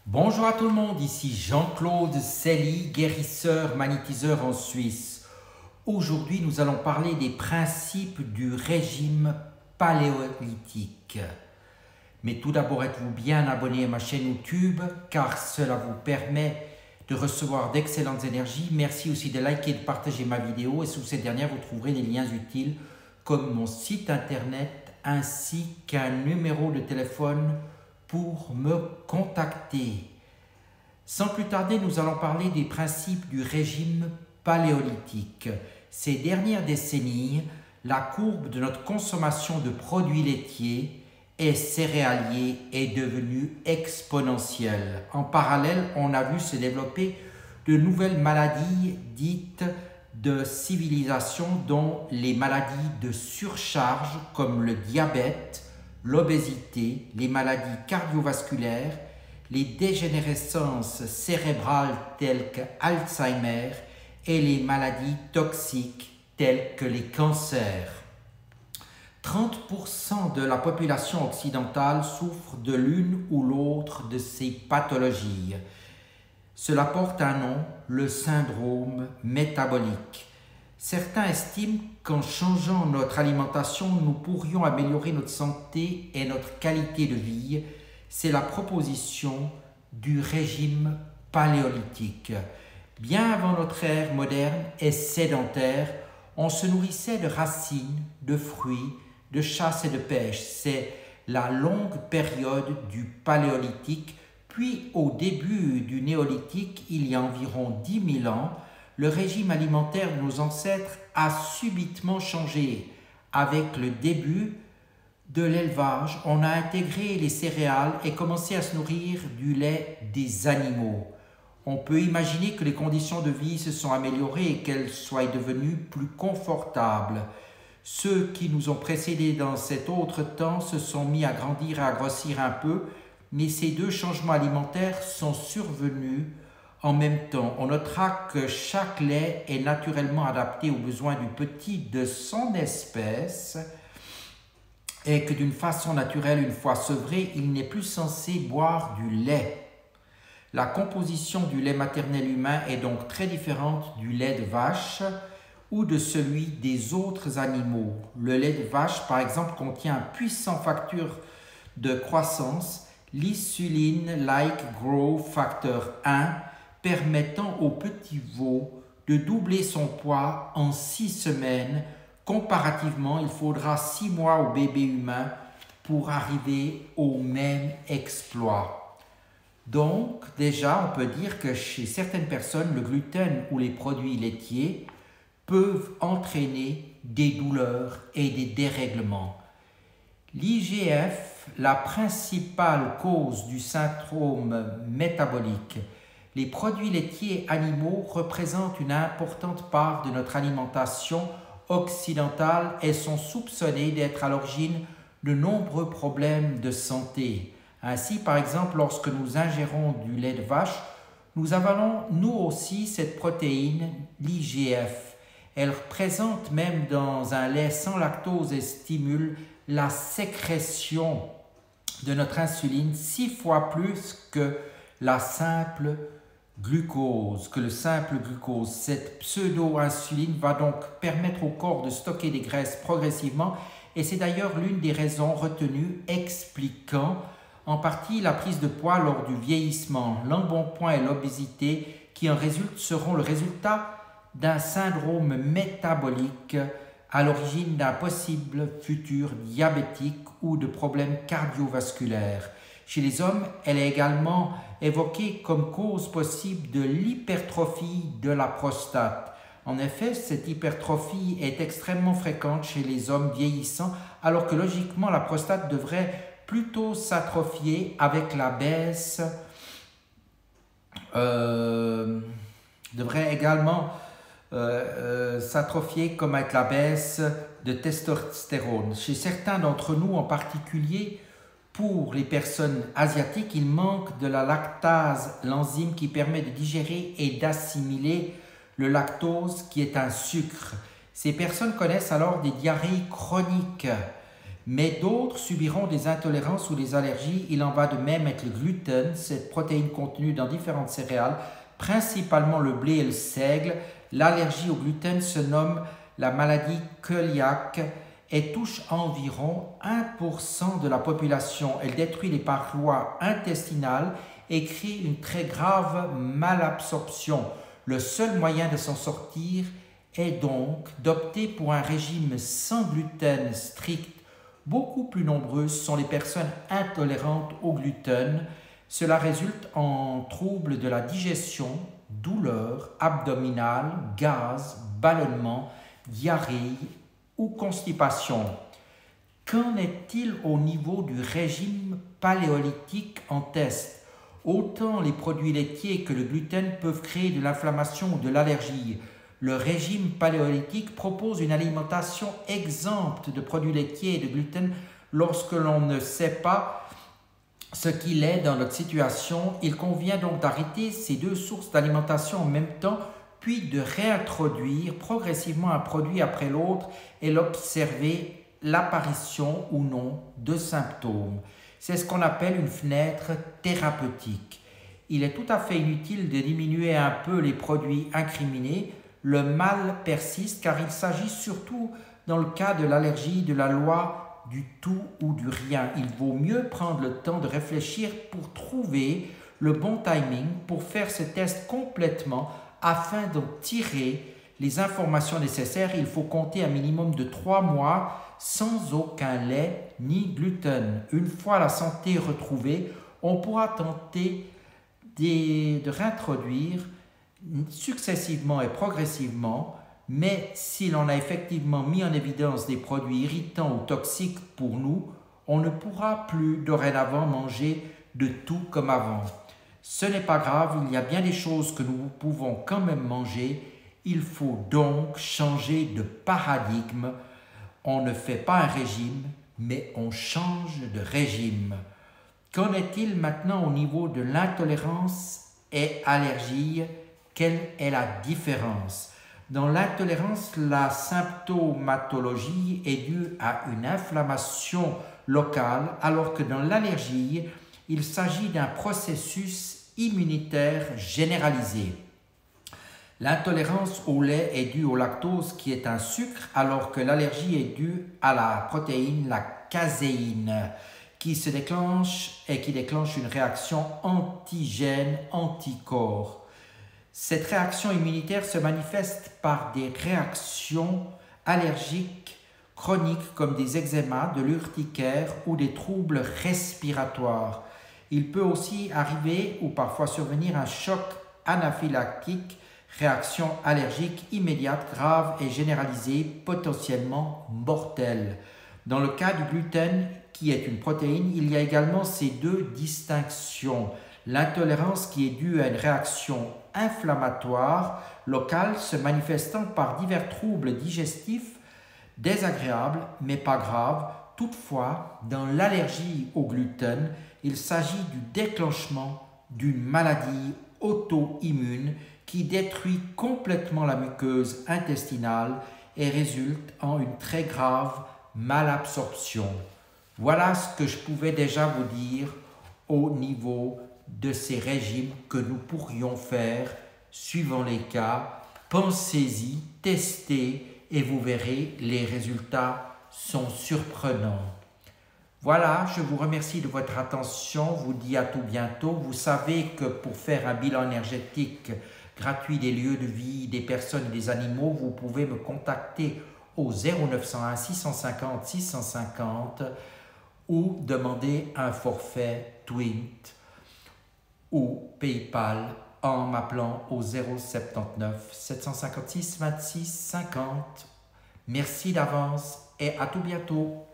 Bonjour à tout le monde, ici Jean-Claude Selly, guérisseur, magnétiseur en Suisse. Aujourd'hui, nous allons parler des principes du régime paléolithique. Mais tout d'abord, êtes-vous bien abonné à ma chaîne YouTube car cela vous permet de recevoir d'excellentes énergies. Merci aussi de liker et de partager ma vidéo et sous cette dernière, vous trouverez des liens utiles comme mon site internet ainsi qu'un numéro de téléphone pour me contacter. Sans plus tarder, nous allons parler des principes du régime paléolithique. Ces dernières décennies, la courbe de notre consommation de produits laitiers et céréaliers est devenue exponentielle. En parallèle, on a vu se développer de nouvelles maladies dites de civilisation, dont les maladies de surcharge comme le diabète, l'obésité, les maladies cardiovasculaires, les dégénérescences cérébrales telles que Alzheimer et les maladies toxiques telles que les cancers. 30% de la population occidentale souffre de l'une ou l'autre de ces pathologies. Cela porte un nom, le syndrome métabolique. Certains estiment qu'en changeant notre alimentation, nous pourrions améliorer notre santé et notre qualité de vie. C'est la proposition du régime paléolithique. Bien avant notre ère moderne et sédentaire, on se nourrissait de racines, de fruits, de chasse et de pêche. C'est la longue période du paléolithique. Puis au début du néolithique, il y a environ 10 000 ans, le régime alimentaire de nos ancêtres a subitement changé. Avec le début de l'élevage, on a intégré les céréales et commencé à se nourrir du lait des animaux. On peut imaginer que les conditions de vie se sont améliorées et qu'elles soient devenues plus confortables. Ceux qui nous ont précédés dans cet autre temps se sont mis à grandir et à grossir un peu, mais ces deux changements alimentaires sont survenus en même temps. On notera que chaque lait est naturellement adapté aux besoins du petit de son espèce et que d'une façon naturelle, une fois sevré, il n'est plus censé boire du lait. La composition du lait maternel humain est donc très différente du lait de vache ou de celui des autres animaux. Le lait de vache, par exemple, contient un puissant facteur de croissance, l'insuline-like growth factor 1, permettant au petit veau de doubler son poids en 6 semaines. Comparativement, il faudra 6 mois au bébé humain pour arriver au même exploit. Donc, déjà, on peut dire que chez certaines personnes, le gluten ou les produits laitiers peuvent entraîner des douleurs et des dérèglements. L'IGF, la principale cause du syndrome métabolique. Les produits laitiers animaux représentent une importante part de notre alimentation occidentale et sont soupçonnés d'être à l'origine de nombreux problèmes de santé. Ainsi, par exemple, lorsque nous ingérons du lait de vache, nous avalons nous aussi cette protéine, l'IGF. Elle présente même dans un lait sans lactose et stimule la sécrétion de notre insuline 6 fois plus que le simple glucose. Cette pseudo-insuline va donc permettre au corps de stocker des graisses progressivement et c'est d'ailleurs l'une des raisons retenues expliquant en partie la prise de poids lors du vieillissement. L'embonpoint et l'obésité qui en résultent seront le résultat d'un syndrome métabolique à l'origine d'un possible futur diabétique ou de problèmes cardiovasculaires. Chez les hommes, elle est également évoquée comme cause possible de l'hypertrophie de la prostate. En effet, cette hypertrophie est extrêmement fréquente chez les hommes vieillissants, alors que logiquement la prostate devrait plutôt s'atrophier avec la baisse, devrait également s'atrophier comme avec la baisse de testostérone. Chez certains d'entre nous, en particulier pour les personnes asiatiques, il manque de la lactase, l'enzyme qui permet de digérer et d'assimiler le lactose qui est un sucre. Ces personnes connaissent alors des diarrhées chroniques mais d'autres subiront des intolérances ou des allergies. Il en va de même avec le gluten, cette protéine contenue dans différentes céréales, principalement le blé et le seigle. L'allergie au gluten se nomme la maladie cœliaque et touche environ 1% de la population. Elle détruit les parois intestinales et crée une très grave malabsorption. Le seul moyen de s'en sortir est donc d'opter pour un régime sans gluten strict. Beaucoup plus nombreuses sont les personnes intolérantes au gluten. Cela résulte en troubles de la digestion, douleurs abdominales, gaz, ballonnement, diarrhée ou constipation. Qu'en est-il au niveau du régime paléolithique en test? Autant les produits laitiers que le gluten peuvent créer de l'inflammation ou de l'allergie. Le régime paléolithique propose une alimentation exempte de produits laitiers et de gluten. Lorsque l'on ne sait pas ce qu'il est dans notre situation, il convient donc d'arrêter ces deux sources d'alimentation en même temps, puis de réintroduire progressivement un produit après l'autre et l'observer l'apparition ou non de symptômes. C'est ce qu'on appelle une fenêtre thérapeutique. Il est tout à fait inutile de diminuer un peu les produits incriminés. Le mal persiste car il s'agit surtout dans le cas de l'allergie de la loi du tout ou du rien. Il vaut mieux prendre le temps de réfléchir pour trouver le bon timing pour faire ce test complètement afin d'en tirer les informations nécessaires. Il faut compter un minimum de 3 mois sans aucun lait ni gluten. Une fois la santé retrouvée, on pourra tenter de réintroduire successivement et progressivement, mais si l'on a effectivement mis en évidence des produits irritants ou toxiques pour nous, on ne pourra plus dorénavant manger de tout comme avant. Ce n'est pas grave, il y a bien des choses que nous pouvons quand même manger. Il faut donc changer de paradigme. On ne fait pas un régime, mais on change de régime. Qu'en est-il maintenant au niveau de l'intolérance et allergie? Quelle est la différence? Dans l'intolérance, la symptomatologie est due à une inflammation locale, alors que dans l'allergie, il s'agit d'un processus immunitaire généralisé. L'intolérance au lait est due au lactose qui est un sucre, alors que l'allergie est due à la protéine, la caséine, qui déclenche une réaction antigène anticorps. Cette réaction immunitaire se manifeste par des réactions allergiques chroniques comme des eczémas, de l'urticaire ou des troubles respiratoires. Il peut aussi arriver ou parfois survenir un choc anaphylactique, réaction allergique immédiate, grave et généralisée, potentiellement mortelle. Dans le cas du gluten, qui est une protéine, il y a également ces deux distinctions. L'intolérance qui est due à une réaction inflammatoire locale se manifestant par divers troubles digestifs désagréables mais pas graves. Toutefois, dans l'allergie au gluten, il s'agit du déclenchement d'une maladie auto-immune qui détruit complètement la muqueuse intestinale et résulte en une très grave malabsorption. Voilà ce que je pouvais déjà vous dire au niveau de ces régimes que nous pourrions faire suivant les cas. Pensez-y, testez et vous verrez, les résultats sont surprenants. Voilà, je vous remercie de votre attention, vous dis à tout bientôt. Vous savez que pour faire un bilan énergétique gratuit des lieux de vie, des personnes et des animaux, vous pouvez me contacter au 0901 650 650 ou demander un forfait Twint ou PayPal en m'appelant au 079 756 26 50. Merci d'avance et à tout bientôt.